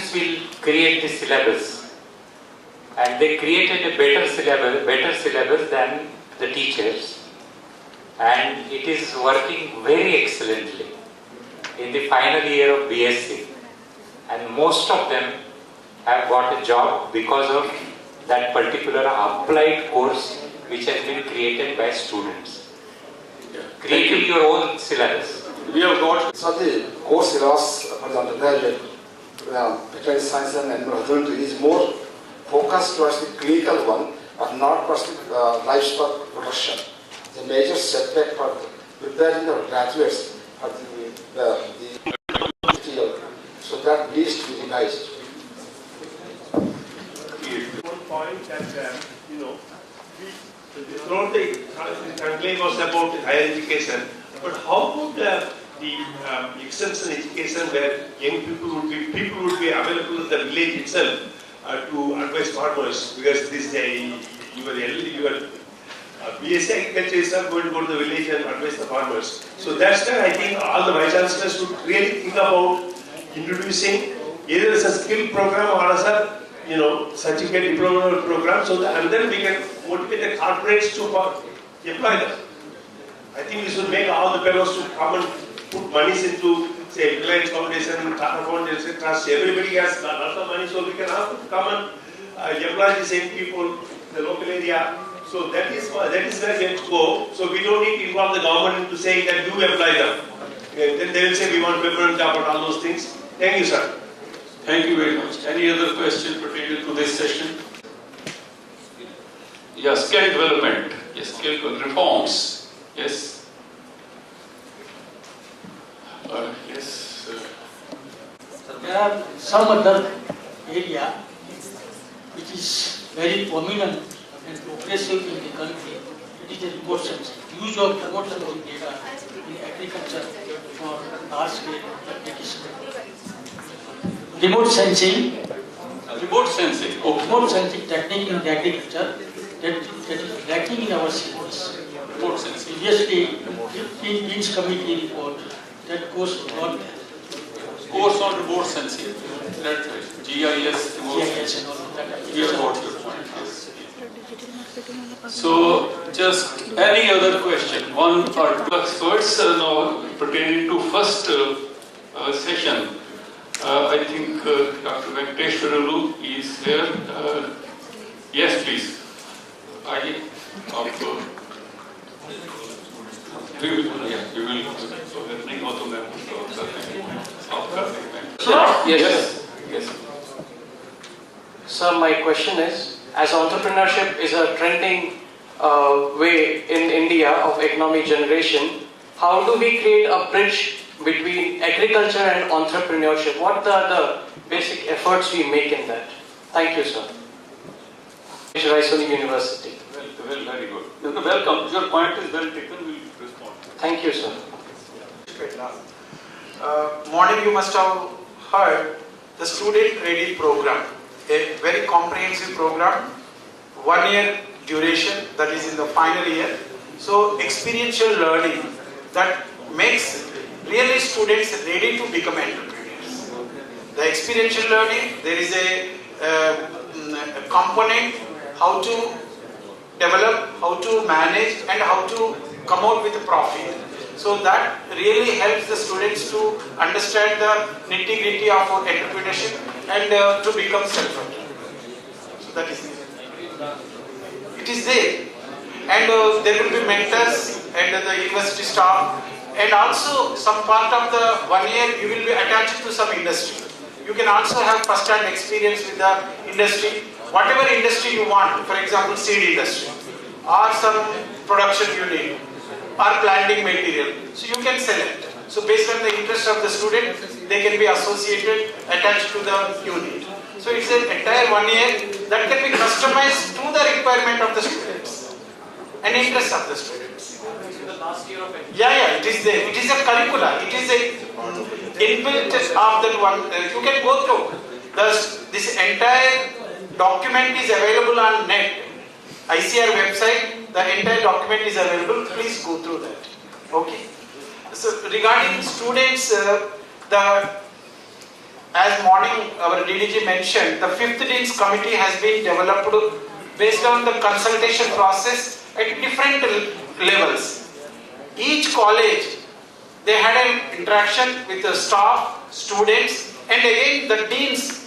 students will create the syllabus, and they created a better syllabus than the teachers, and it is working very excellently in the final year of BSc, and most of them have got a job because of that particular applied course which has been created by students. Creating your own syllabus. We have got the course syllabus for the undergraduate veterinary science and animal husbandry is more focused towards the clinical one, but not towards the livestock production. The major setback for preparing the graduates for the material, so that needs to be revised. one point that throughout the conclave was about higher education, but how could the extension education where young people would be available in the village itself to advise farmers, because this your BSc agriculture is not going to go to the village and advise the farmers. So that's why I think all the vice chancellors should really think about introducing either as a skill program or as a certificate diploma program, so that, and then we can motivate the corporates to employ them. I think we should make all the fellows to come and put monies into, say, Reliance Foundation, Tata Foundation, Trust. Everybody has lots of money, so we can ask them to come and employ the same people in the local area. So that is where we have to go. So we don't need to involve the government into saying that you employ them. Then they will say we want permanent job and all those things. Thank you, sir. Thank you very much. Any other question pertaining to this session? Yes, skill development. Yes, skill reforms. Yes. Yes. There are some other area which is very prominent and progressive in the country. It is the remote sensing. Use of remote sensing data in agriculture for large scale application. Remote sensing. Remote sensing. Oh, remote sensing technique in agriculture that is lacking in our syllabus. Remote sensing. Previously, in Dean's committee report, that course not there. Course on remote sensing. That's right. GIS. GIS and all of that. We have got your point. Yes. So, just any other question? One or two experts now pertaining to first session. I think Dr. Venkateshwarulu is here. Yes, please. You will. So let me go to them. Yes. Yes. Sir, my question is, as entrepreneurship is a trending way in India of economic generation, how do we create a bridge between agriculture and entrepreneurship? What are the basic efforts we make in that? Thank you, sir. Raisoni University. Well, very good. Welcome. Your point is well taken. We will respond. Thank you, sir. Morning, you must have heard the Student Ready program, a very comprehensive program, 1 year duration, that is in the final year. So experiential learning that makes really students ready to become entrepreneurs. The experiential learning, there is a component how to develop, how to manage, and how to come out with a profit. So that really helps the students to understand the nitty-gritty of entrepreneurship and to become self-employed. So that is it. It is there. And there will be mentors and the university staff, and also some part of the 1 year you will be attached to some industry. You can also have first-hand experience with the industry, whatever industry you want, for example seed industry, or some production unit, or planting material. So you can select. So based on the interest of the student, they can be associated, attached to the unit. So it's an entire 1 year that can be customized to the requirement of the students and interest of the students. Yeah, it is there. It is a curricula. It is a inbuilt of that one. You can go through. This entire document is available on net. ICR website, the entire document is available. Please go through that. Okay. So regarding students, the as morning our DDG mentioned, the 5th Dean's Committee has been developed based on the consultation process at different levels. Each college, they had an interaction with the staff, students, and again the deans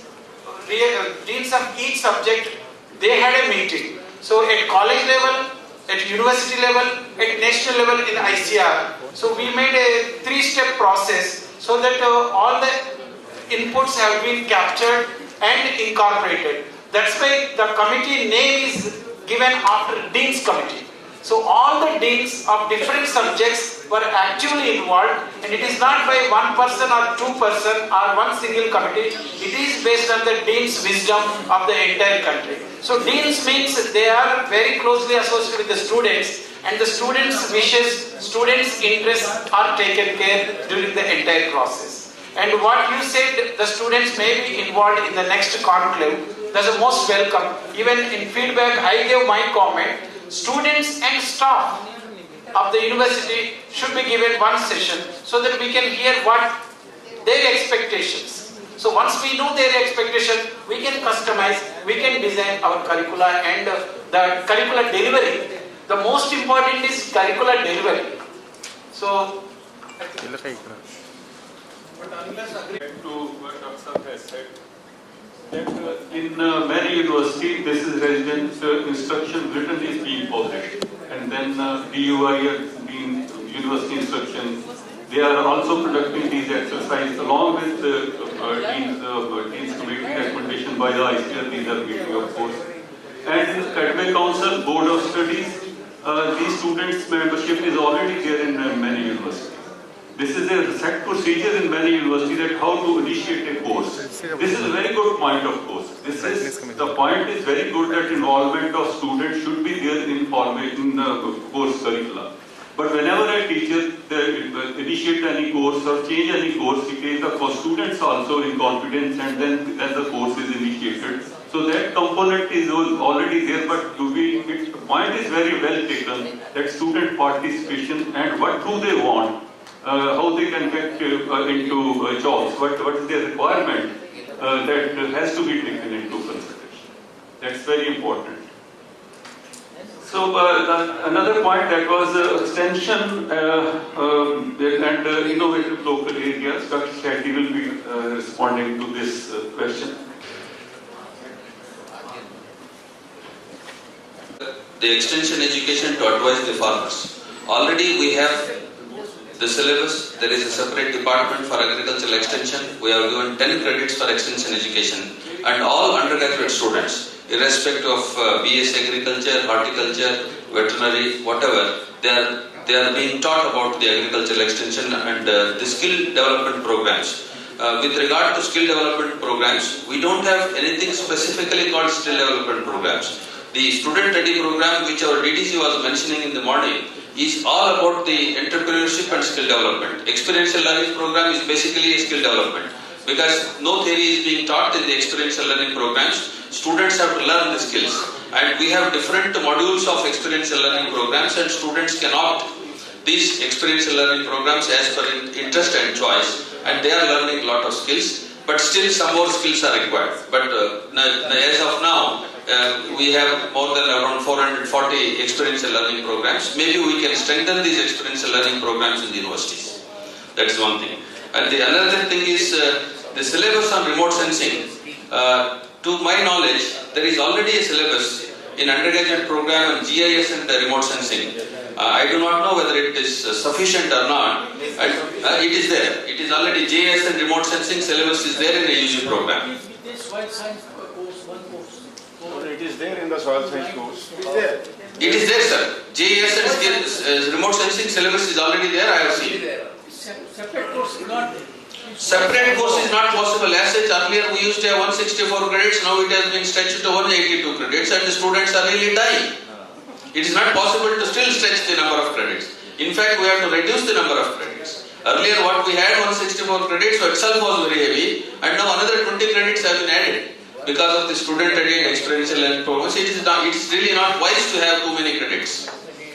of each subject, they had a meeting. So at college level, at university level, at national level in ICR. So we made a 3-step process so that all the inputs have been captured and incorporated. That's why the committee name is given after Dean's Committee. So all the deans of different subjects were actually involved, and it is not by one person or two person or one single committee. It is based on the dean's wisdom of the entire country. So deans means they are very closely associated with the students, and the students' wishes, students' interests are taken care during the entire process. And what you said, the students may be involved in the next conclave, that's the most welcome. Even in feedback, I gave my comment. Students and staff of the university should be given one session so that we can hear what their expectations. So once we know their expectation, we can customize, we can design our curricula and the curricular delivery. The most important is curricular delivery. So, to what Dr. has said, that in many universities, this is resident instruction written is being published, and then DUI being university instruction. They are also conducting these exercises along with the Dean's Committee recommendation by the ICR. These are meeting, of course. And in Academic Council, Board of Studies, these students' membership is already there in many universities. This is a set procedure in many universities that how to initiate a course. This is a very good point, of course. The point is very good that involvement of students should be there in formation course curricula. But whenever a teacher initiate any course or change any course, he takes the students also in confidence, and then the course is initiated. So that component is already there, but the point is very well taken that student participation and what do they want. How they can get into jobs, what is their requirement that has to be taken into consideration. That's very important. So another point that was extension and innovative local areas. Dr. Shetty will be responding to this question. The extension education to advise the farmers. Already we have the syllabus. There is a separate department for agricultural extension. We have given 10 credits for extension education, and all undergraduate students, irrespective of BS agriculture, horticulture, veterinary, whatever, they are being taught about the agricultural extension and the skill development programs. With regard to skill development programs, we don't have anything specifically called skill development programs. The student ready program, which our DDC was mentioning in the morning, is all about the entrepreneurship and skill development. Experiential learning program is basically a skill development, because no theory is being taught in the experiential learning programs. Students have to learn the skills, and we have different modules of experiential learning programs, and students can opt these experiential learning programs as per interest and choice, and they are learning a lot of skills, but still some more skills are required. But as of now, we have more than around 440 experiential learning programs. Maybe we can strengthen these experiential learning programs in the universities. That is one thing. And the another thing is the syllabus on remote sensing. To my knowledge, there is already a syllabus in undergraduate program on GIS and remote sensing. I do not know whether it is sufficient or not. It is there. It is already GIS and remote sensing syllabus is there in the UG program. It is there in the soil science course. It is there. It is there, sir. GIS and remote sensing syllabus is already there. I have seen. Separate course is not there. Separate course is not possible. As such, earlier we used to have 164 credits. Now it has been stretched to 182 credits, and the students are really dying. It is not possible to still stretch the number of credits. In fact, we have to reduce the number of credits. Earlier, what we had 164 credits itself was very heavy, and now another 20 credits have been added. Because of the student ready and experiential learning programs, it is really not wise to have too many credits.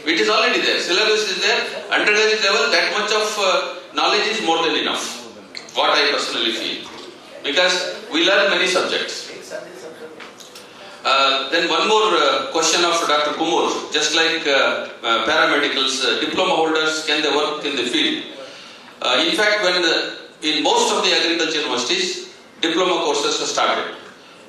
It is already there. Syllabus is there. Undergraduate level, that much of knowledge is more than enough. What I personally feel. because we learn many subjects. Then one more question of Dr. Kumar, just like paramedicals, diploma holders, can they work in the field? In fact, in most of the agriculture universities, diploma courses are started,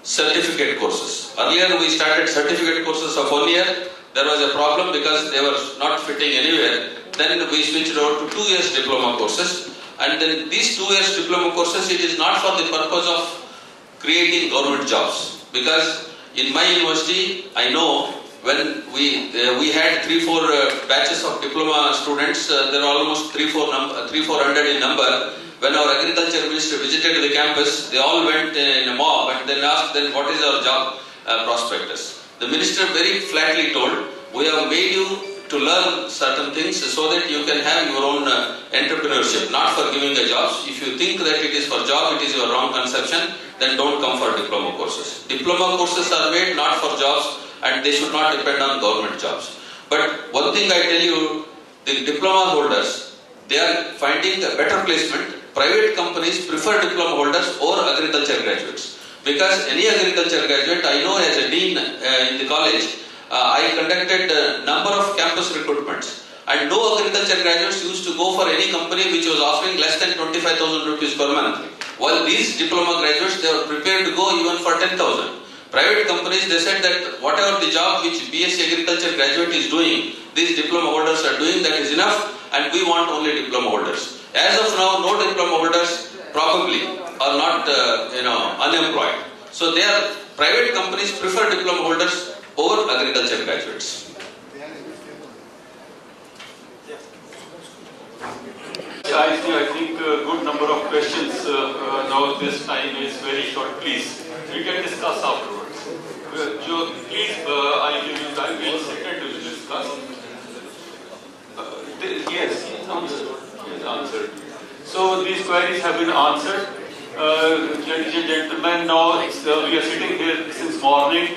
certificate courses. Earlier we started certificate courses of 1 year. There was a problem because they were not fitting anywhere. Then we switched over to 2 years diploma courses. And then these 2 years diploma courses, it is not for the purpose of creating government jobs. Because in my university, I know when we had 3-4 batches of diploma students, there were almost 300-400 in number. When our agriculture minister visited the campus, they all went in a mob and then asked, then what is our job prospectus? The minister very flatly told, we have made you to learn certain things so that you can have your own entrepreneurship, not for giving a jobs. If you think that it is for job, it is your wrong conception, then don't come for diploma courses. Diploma courses are made not for jobs and they should not depend on government jobs. But one thing I tell you, the diploma holders, they are finding a better placement. Private companies prefer diploma holders over agriculture graduates. Because any agriculture graduate, I know as a dean in the college, I conducted a number of campus recruitments. And no agriculture graduates used to go for any company which was offering less than 25,000 rupees per month. While these diploma graduates, they were prepared to go even for 10,000. Private companies, they said that whatever the job which BSc agriculture graduate is doing, these diploma holders are doing, that is enough, and we want only diploma holders. As of now, no diploma holders probably are not unemployed. So private companies prefer diploma holders over agriculture graduates. I think a good number of questions. Now this time is very short. Please, we can discuss afterwards. Joe, please, I'll give you time. We'll sit and we'll discuss. Yes, answered. So these queries have been answered. Ladies and gentlemen, now we are sitting here since morning,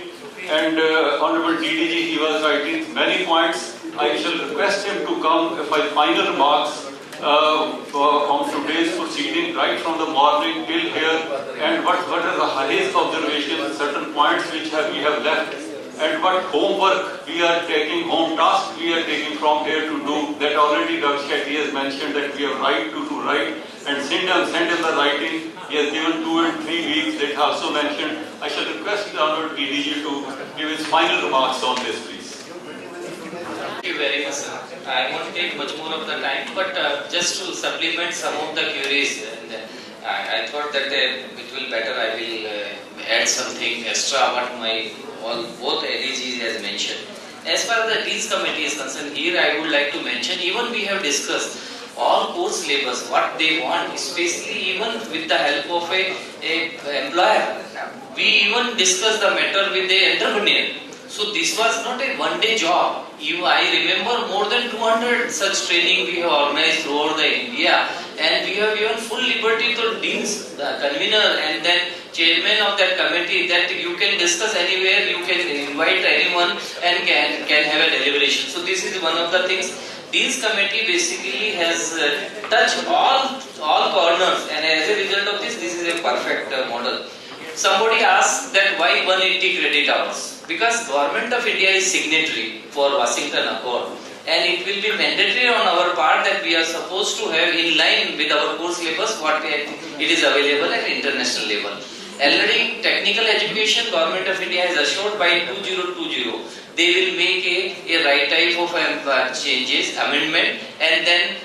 and Honorable DDG, he was writing many points. I shall request him to come for final remarks on today's proceeding, right from the morning till here, and what are the highest observations, certain points which we have left, and what homework we are taking, home task we are taking from here to do. That already Dr. Shetty has mentioned that we have right to write and send him the writing. He has given 2 and 3 weeks. That also mentioned. I shall request the Honorable DDG to give his final remarks on this, please. Thank you very much, sir. I won't take much more of the time, but just to supplement some of the queries, and I thought that it will better. I will add something extra what both LEGs has mentioned. As far as the Dean's Committee is concerned, here I would like to mention, even we have discussed all course syllabus, what they want, especially even with the help of a employer. We even discussed the matter with the entrepreneur. So this was not a one-day job. I remember more than 200 such training we have organized throughout the India, and we have given full liberty to deans, the convener, and then chairman of that committee, that you can discuss anywhere, you can invite anyone and can have a deliberation. So this is one of the things. Dean's Committee basically has touched all corners, and as a result of this is a perfect model. Somebody asked that why 180 credit hours? Because Government of India is signatory for Washington Accord, and it will be mandatory on our part that we are supposed to have in line with our course syllabus what it is available at international level. Already technical education, Government of India has assured by 2020 they will make a right type of changes, amendment, and then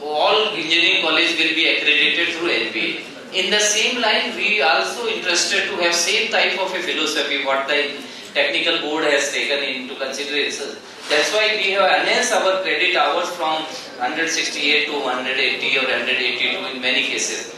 all engineering college will be accredited through NBA. In the same line, we also interested to have same type of a philosophy what the technical board has taken into consideration. That's why we have enhanced our credit hours from 168 to 180 or 182 in many cases.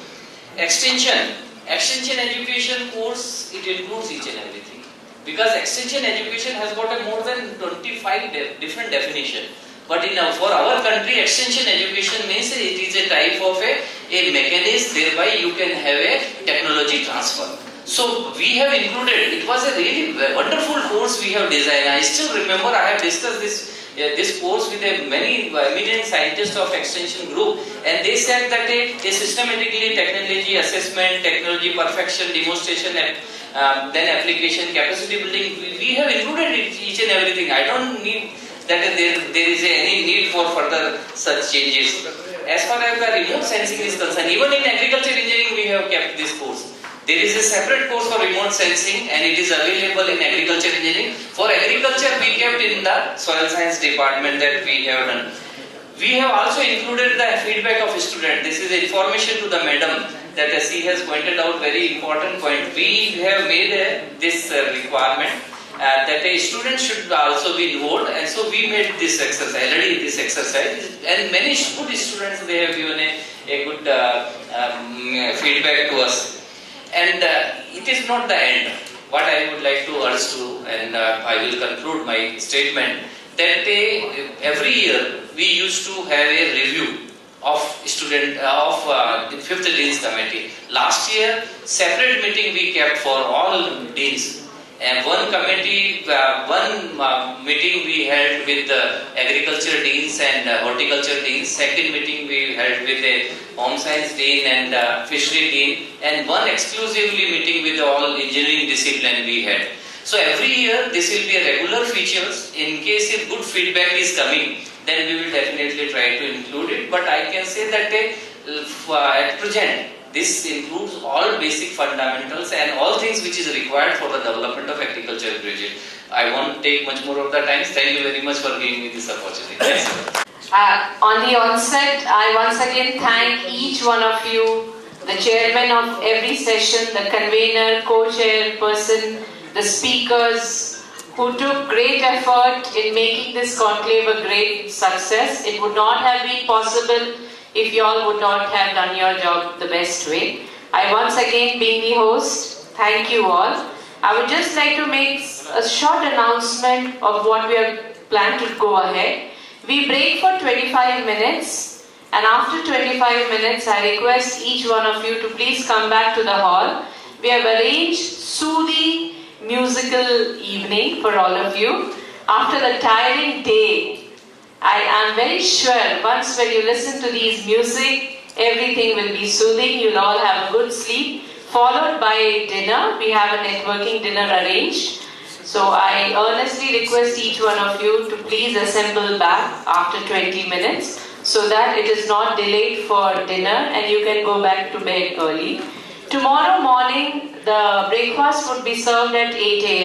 Extension education course, it includes each and everything. Because extension education has got a more than 25 different definitions. But for our country, extension education means it is a type of a mechanism whereby you can have a technology transfer. So we have included, it was a really wonderful course we have designed. I still remember I have discussed this this course with many eminent scientists of extension group, and they said that a systematically technology assessment, technology perfection, demonstration, and then application, capacity building, we have included each and everything. I don't need that there is any need for further such changes. As far as the remote sensing is concerned, even in agriculture engineering we have kept this course. There is a separate course for remote sensing and it is available in agriculture engineering. For agriculture we kept in the soil science department that we have done. We have also included the feedback of student. This is information to the madam that she has pointed out very important point. We have made this requirement that a student should also be involved, and so we made this exercise, already this exercise, and many good students, they have given a good feedback to us. And it is not the end. What I would like to urge to, and I will conclude my statement, that every year we used to have a review of the 5th Deans Committee. Last year, separate meeting we kept for all deans. And one committee, meeting we held with the agriculture deans and horticulture deans. Second meeting we held with the home science dean and fishery dean. And one exclusively meeting with all engineering discipline we had. So every year this will be a regular features. In case if good feedback is coming, then we will definitely try to include it. But I can say that at present, this includes all basic fundamentals and all things which is required for the development of agricultural graduate. I won't take much more of the time. Thank you very much for giving me this opportunity. Yes, on the onset, I once again thank each one of you, the chairman of every session, the convener, co-chairperson, the speakers, who took great effort in making this conclave a great success. It would not have been possible if you all would not have done your job the best way. I once again, being the host, thank you all. I would just like to make a short announcement of what we have planned to go ahead. We break for 25 minutes, and after 25 minutes I request each one of you to please come back to the hall. We have arranged soothing musical evening for all of you. After the tiring day, I am very sure once when you listen to these music, everything will be soothing. You'll all have a good sleep, followed by a dinner. We have a networking dinner arranged. So I earnestly request each one of you to please assemble back after 20 minutes so that it is not delayed for dinner and you can go back to bed early. Tomorrow morning, the breakfast would be served at 8 a.m.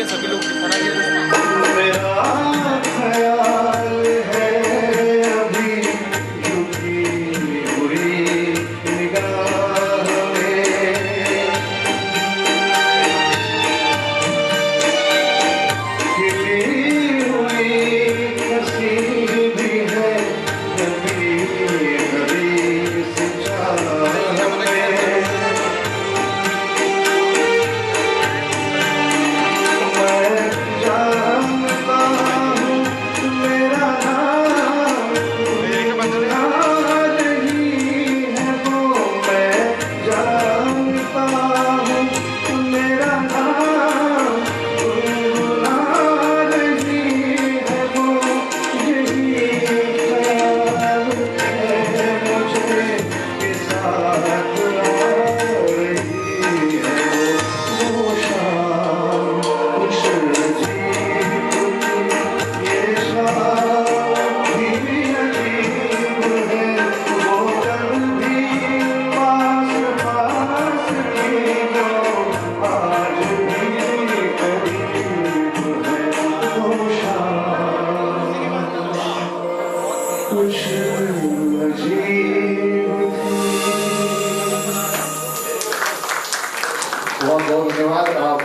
के सभी लोग दिखाना मेरा ख्याल है अभी झुकी हुई निगाह में खिली हुई हंसी भी है कभी कभी सिंचाई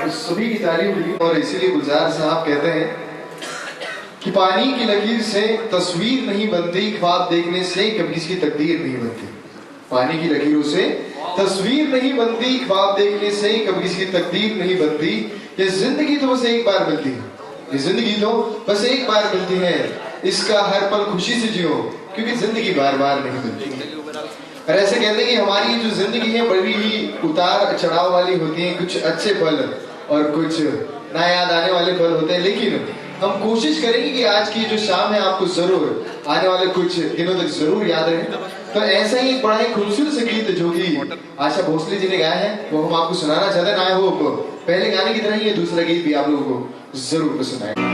सभी की तारीफ हुई और इसीलिए गुलजार साहब कहते हैं कि पानी की लकीर से तस्वीर नहीं बनती, ख्वाब देखने से कभी किसी की तकदीर नहीं बनती। पानी की लकीरों से तस्वीर नहीं बनती, ख्वाब देखने से कभी किसी की तकदीर नहीं बनती। ये जिंदगी तो बस एक बार मिलती है, ये जिंदगी तो बस एक बार मिलती है, इसका हर पल खुशी से जियो क्योंकि जिंदगी बार बार नहीं मिलती। और ऐसे कहते हैं कि हमारी जो जिंदगी है बड़ी ही उतार चढ़ाव वाली होती है, कुछ अच्छे पल और कुछ ना याद आने वाले पल होते हैं, लेकिन हम कोशिश करेंगे कि आज की जो शाम है आपको जरूर आने वाले कुछ दिनों तक जरूर याद रहे। तो ऐसा ही एक बड़ा ही खूबसूरत से गीत जो कि आशा भोसले जी ने गाया है वो हम आपको सुनाना चाहते हैं। आई होप पहले गाने की तरह ही ये दूसरा गीत भी आप लोगों को जरूर पसंद आएगा।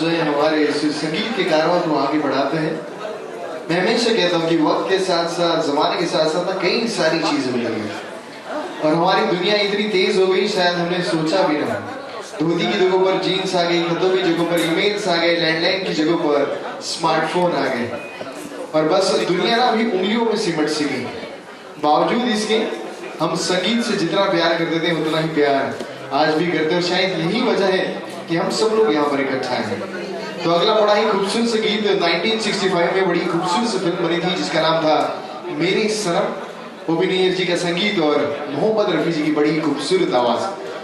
जो है हमारे इस संगीत के कारोबार को आगे बढ़ाते हैं। मैं हमेशा कहता हूँ कि वक्त के साथ साथ, जमाने के साथ साथ ना कई सारी चीजें बदल गई और हमारी दुनिया इतनी तेज हो गई शायद हमने सोचा भी ना। धोती की जगह पर जीन्स आ गई, खतों की जगह पर ईमेल्स आ गए, लैंडलाइन की जगह पर स्मार्टफोन आ गए और बस दुनिया ना अभी उंगलियों में सिमट सी गई। बावजूद इसके हम संगीत से जितना प्यार करते थे उतना ही प्यार आज भी करते हैं और शायद यही वजह है कि हम सब लोग यहाँ पर इकट्ठा हैं। तो अगला बड़ा ही खूबसूरत सा गीत 1965 में बड़ी खूबसूरत सी फिल्म बनी थी जिसका नाम था मेरे सनम। ओपी नैयर जी का संगीत और मोहम्मद रफी जी की बड़ी खूबसूरत आवाज।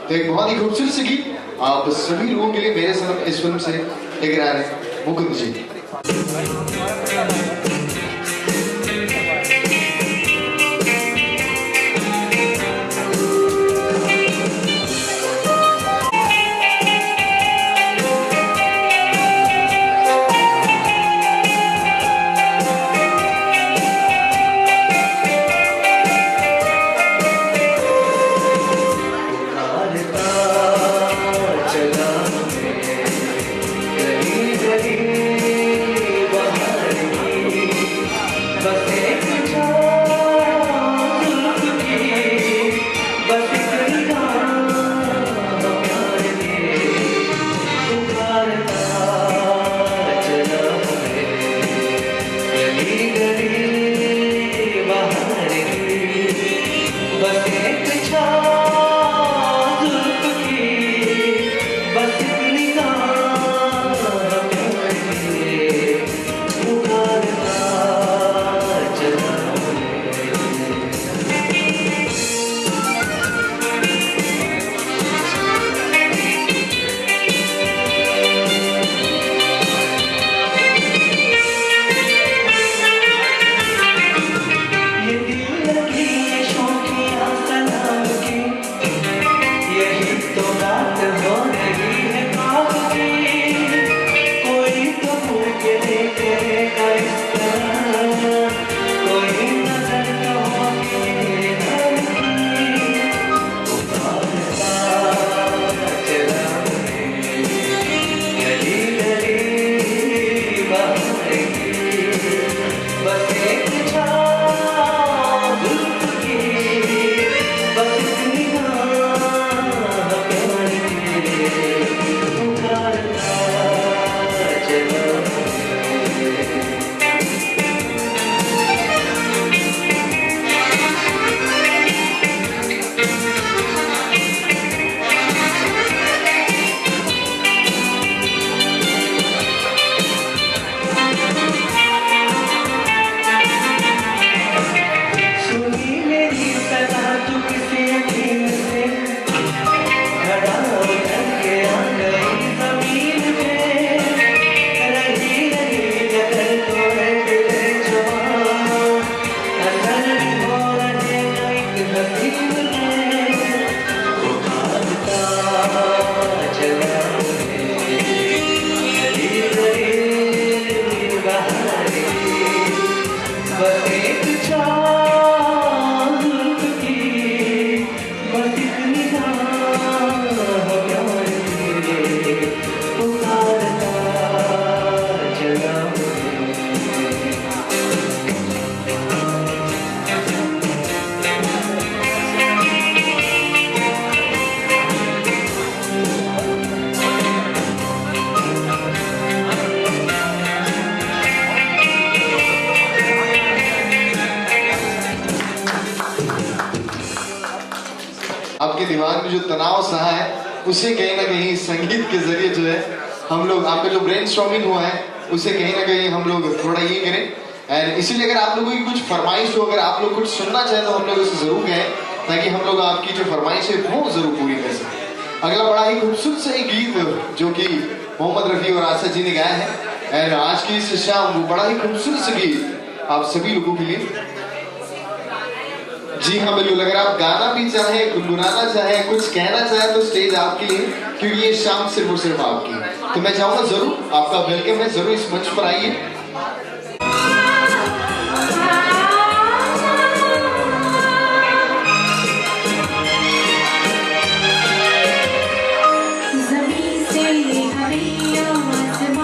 तो एक बहुत ही खूबसूरत सी गीत आप सभी लोगों के लिए मेरे सनम इस फिल्म से लेकर आ रहे हैं मुकुंद जी। आपके दिमाग में जो तनाव सहा है उसे कहीं ना कहीं संगीत के जरिए जो है हम लोग, आपका जो ब्रेनस्टॉर्मिंग हुआ है उसे कहीं ना कहीं हम लोग थोड़ा ये करें। एंड इसीलिए अगर आप लोगों की कुछ फरमाइश हो, अगर आप लोग कुछ सुनना चाहें तो हम लोग उसे जरूर कहें ताकि हम लोग आपकी जो फरमाइश है वो जरूर पूरी कर सकें। अगला बड़ा ही खूबसूरत सा एक गीत जो कि मोहम्मद रफी और आशा जी ने गाया है एंड आज की इस शाम वो बड़ा ही खूबसूरत सा गीत आप सभी लोगों के लिए। जी हाँ बिल्कुल, अगर आप गाना भी चाहें, गुनगुनाना चाहें, कुछ कहना चाहें तो स्टेज आपके लिए, क्योंकि ये शाम सिर्फ और सिर्फ आपकी है। तो मैं चाहूंगा जरूर आपका वेलकम है, जरूर इस मंच पर आइए। ज़मीन से हरिया आसमान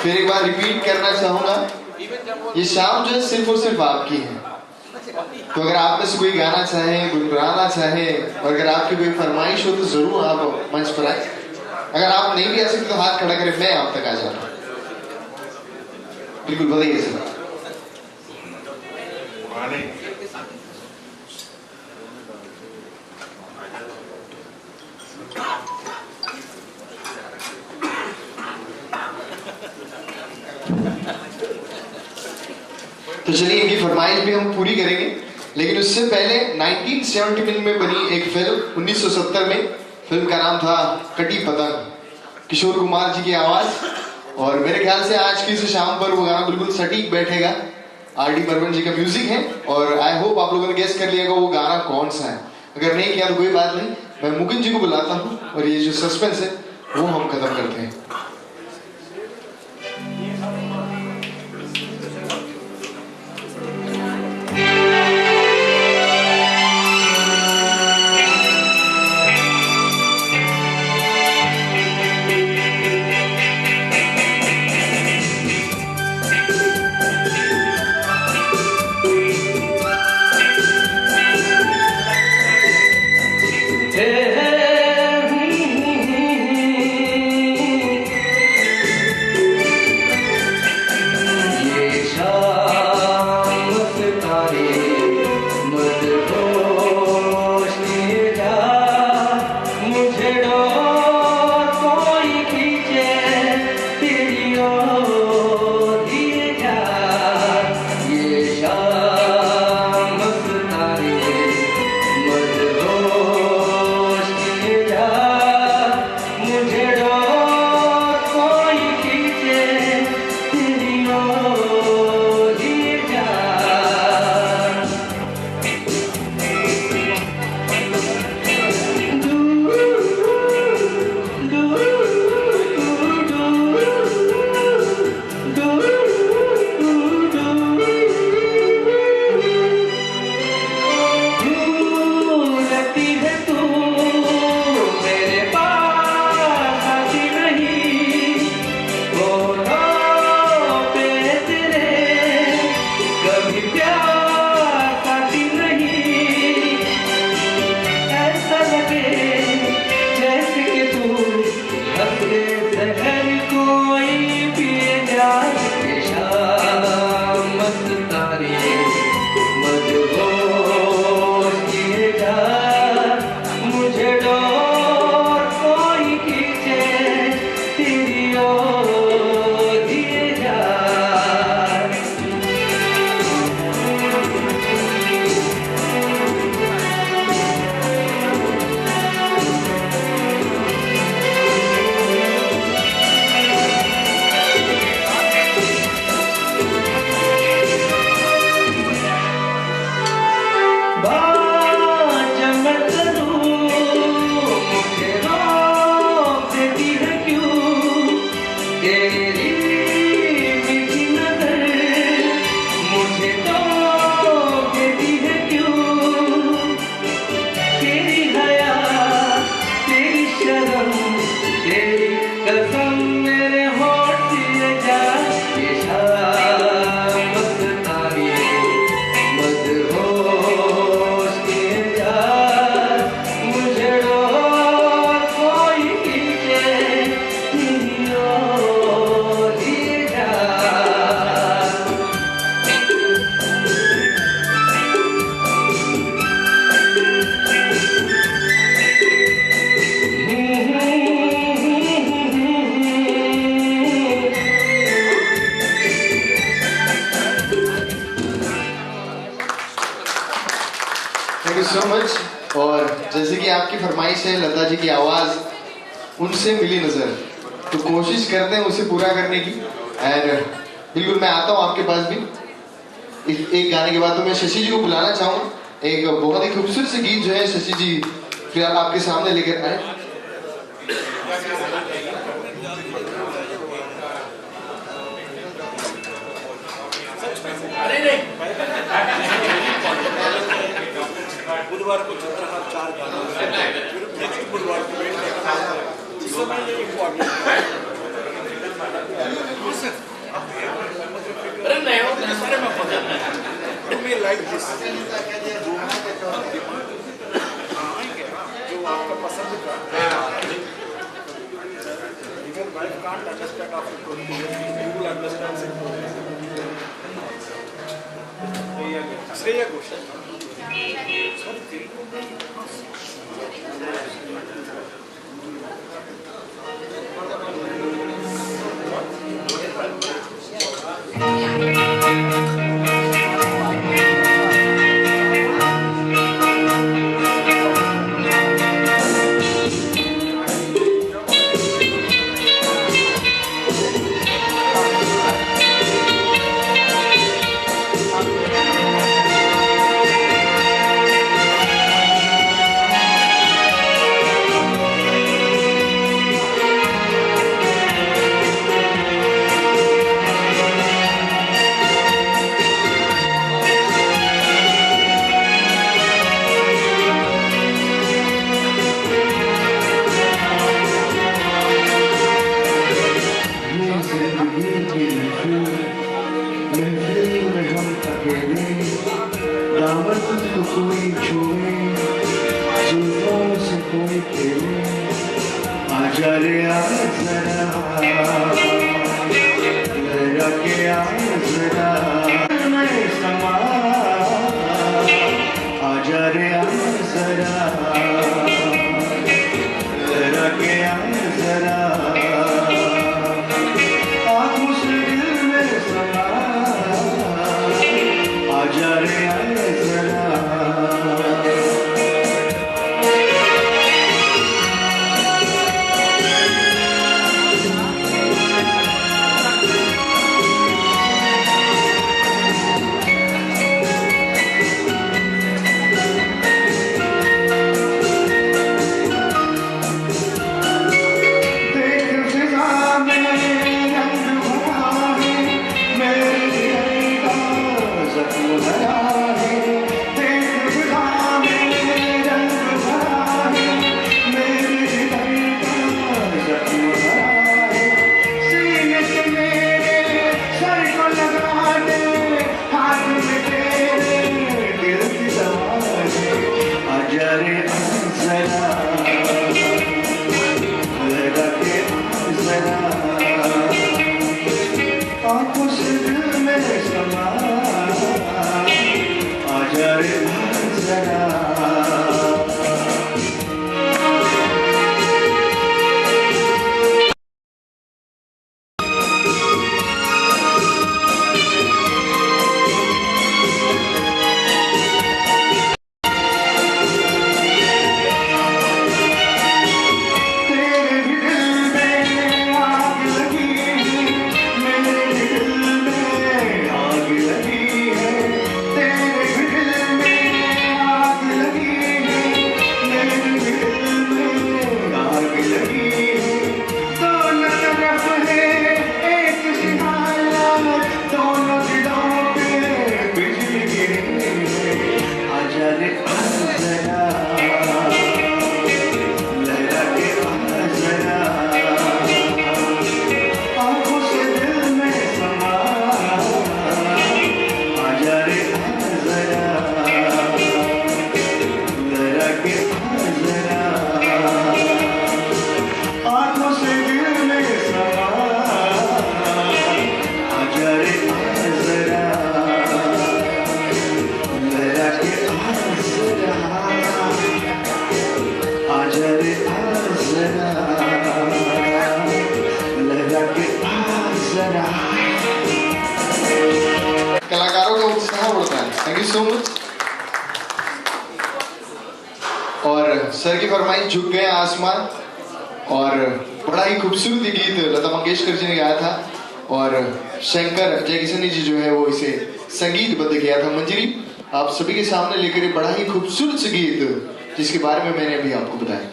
फिर एक बार रिपीट करना चाहूंगा, ये शाम जो है सिर्फ और सिर्फ आपकी है। तो अगर आप में से कोई गाना चाहे, गुनगुनाना चाहे, और अगर आपकी कोई फरमाइश हो तो जरूर आप मंच पर आए। अगर आप नहीं भी आ सकते तो हाथ खड़ा करें, मैं आप तक आ जाऊंगा। बिल्कुल बताइए सर। तो चलिए इनकी फरमाइश भी हम पूरी करेंगे, लेकिन उससे पहले 1970 में बनी एक फिल्म, 1970 में फिल्म का नाम था कटी पतंग, किशोर कुमार जी की आवाज, और मेरे ख्याल से आज की इस शाम पर वो गाना बिल्कुल सटीक बैठेगा। आर.डी. बर्मन जी का म्यूजिक है, और आई होप आप लोगों ने गेस कर लिया वो गाना कौन सा है। अगर नहीं किया तो कोई बात नहीं, मैं मुकुंद जी को बुलाता हूँ और ये जो सस्पेंस है वो हम खत्म करते हैं। फरमाइश है लता जी की आवाज उनसे मिली नजर, तो कोशिश करते हैं उसे पूरा करने की। एंड बिल्कुल मैं आता हूँ आपके पास भी एक गाने के बाद। तो मैं शशि जी को बुलाना चाहूँगा, एक बहुत ही खूबसूरत से गीत जो है शशि जी फिलहाल आपके सामने लेकर आए। बुधवार को चित्रहार 4 गाना, फिर नेक्स्ट बुधवार को इस समय ये इम्पोर्टेंट अरे नहीं हो तो सारे में पता नहीं मैं लाइक दिस जो आपका पसंद का even wife can't understand after 20 years you will understand Shreya Ghoshal sir की फरमाइश झुक गए आसमान, और बड़ा ही खूबसूरत गीत लता मंगेशकर जी ने गाया था और शंकर जयकिशनी जी जो है वो इसे संगीतबद्ध किया था। मंजरी, आप सभी के सामने लेकर एक बड़ा ही खूबसूरत से गीत जिसके बारे में मैंने अभी आपको बताया।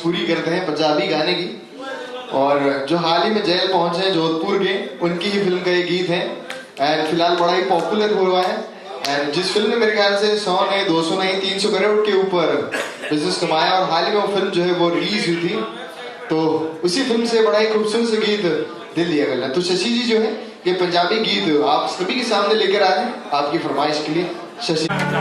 पूरी करते हैं पंजाबी गाने की, और जो हाल ही में जेल पहुंचे हैं जोधपुर के, उनकी ही फिल्म का ये गीत है एंड फिलहाल बड़ा ही पॉपुलर हुआ है। एंड जिस फिल्म ने मेरे ख्याल से 100 नहीं 200 नहीं 300 करोड़ के ऊपर बिजनेस कमाया, और हाल ही में वो फिल्म जो है वो रिलीज हुई थी, तो उसी फिल्म से बड़ा ही खूबसूरत से गीत दिल लिया गया। तो शशि जी जो है ये पंजाबी गीत आप सभी के सामने लेकर आ रहे हैं आपकी फरमाइश के लिए। शशि मेरा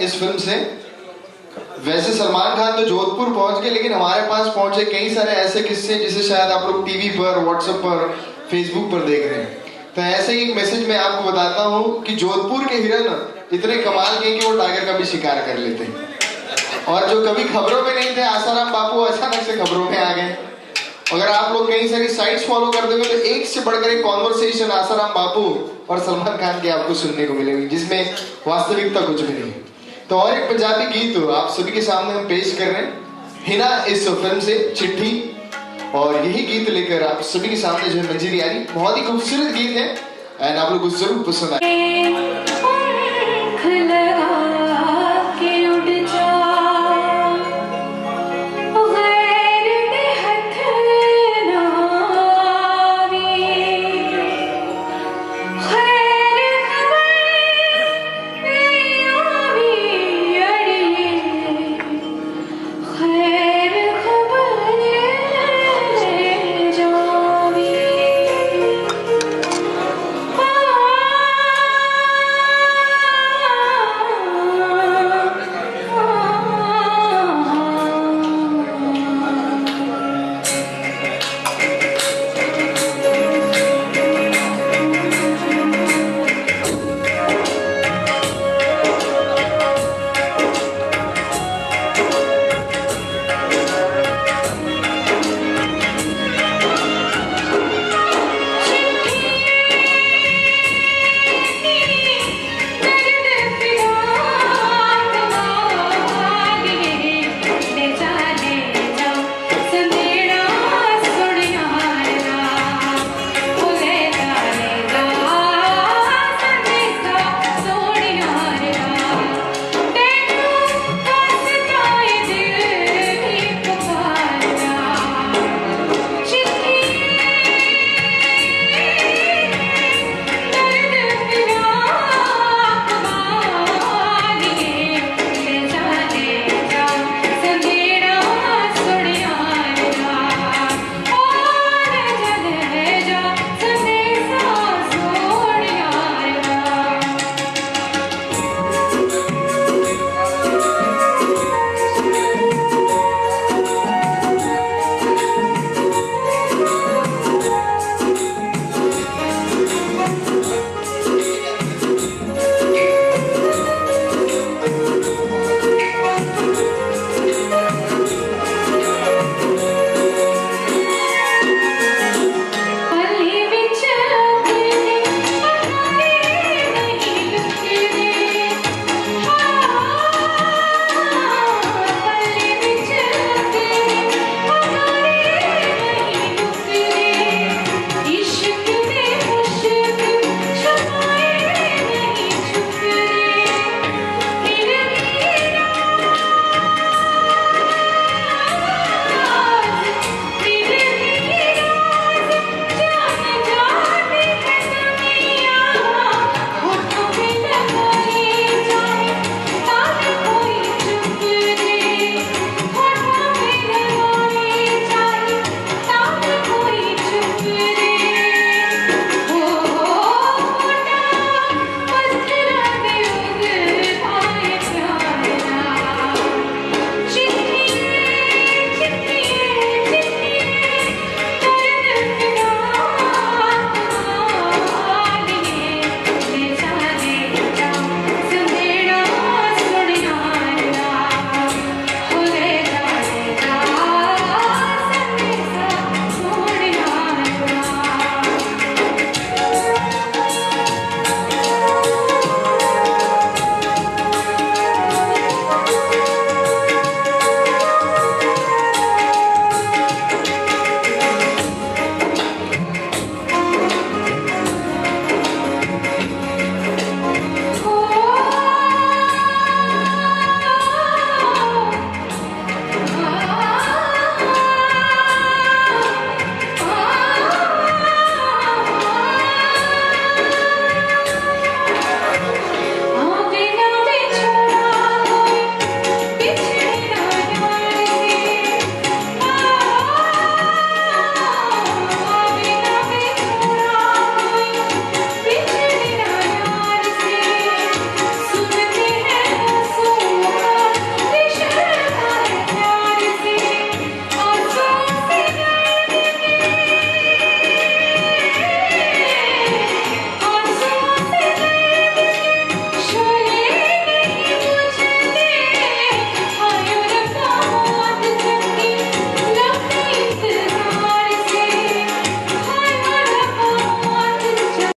इस फिल्म से। वैसे सलमान खान तो जोधपुर पहुंच गए, लेकिन हमारे पास पहुंचे कई सारे ऐसे किस्से जिसे शायद आप लोग टीवी पर, व्हाट्सएप पर, फेसबुक पर देख रहे हैं। तो ऐसे ही एक मैसेज मैं आपको बताता हूँ कि जोधपुर के हिरन इतने कमाल के कि वो टाइगर का भी शिकार कर लेते हैं। और जो कभी खबरों में नहीं थे, आसाराम बापू अचानक से खबरों में आ गए। अगर आप लोग कई सारी साइट्स फॉलो करते हुए तो एक से बढ़कर एक कॉन्वर्सेशन आसाराम बापू और सलमान खान की आपको सुनने को मिलेगी, जिसमें वास्तविकता कुछ भी नहीं। तो और एक पंजाबी गीत आप सभी के सामने हम पेश कर रहे हैं, हिना इस फिल्म से चिट्ठी। और यही गीत लेकर आप सभी के सामने जो है मंजीरी आ रही। बहुत ही खूबसूरत गीत है एंड आप लोग को जरूर पसंद आए।